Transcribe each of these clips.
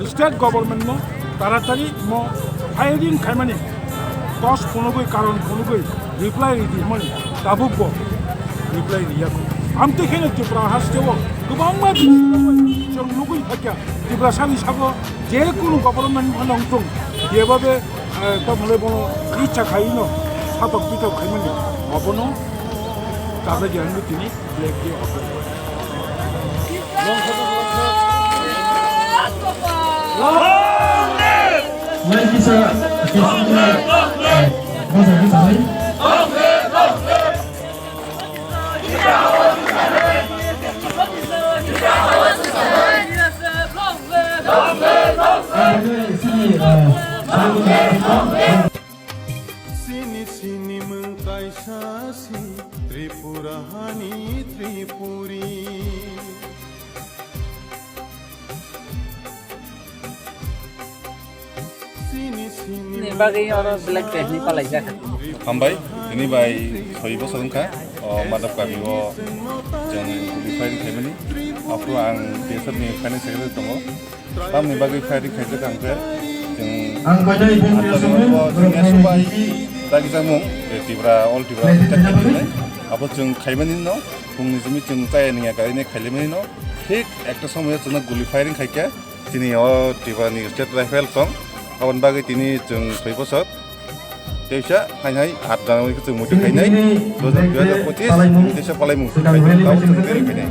State government no तारातारि मो firing खायमानि कस फनगै कारण फनगै reply रिदिमोन दाबुबो reply रियाखै Amte खेने त्रिपुरा हास्टेव गोबां मादि जों लुगै फाक्या त्रिपुरा सानि सागो जेकुनु गभर्नमेन्ट नंतों बेबाबे तमले बनो इच्छा खाइनो सातक पितक खायमानि अबनो ताजा गियाननि तिनि ब्लेक डे अफर Mari kita Sini sini mengkaisasi Tripura hani Tripuri Bagay orang black technique pala aja. Hambai, ini by Soibo Salungka, Madam Kabiwo, jangan difairi family. Aku ang biasa ni finance secretary tunggu. Tam ni bagi fairi kerja kangker. Angkanya ibu Jangan jangan subai lagi jamung. Tibra all tibra kita kerja. Apa jeng kaimanin no? Kung nizami jeng tay ni agak ini kaimanin no? Hik ekta sama ya jangan guli firing kaya. Sini oh tibra ni state rifle song. Awan bagai tini jeng Soibo sot. Desa hai hat jangan ikut jeng mudik hai nai. 2025 desa Palaimu. Tahu jeng dari mana?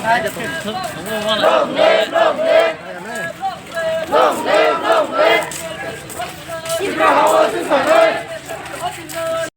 Hai cho tôi thức, không có ngon nào.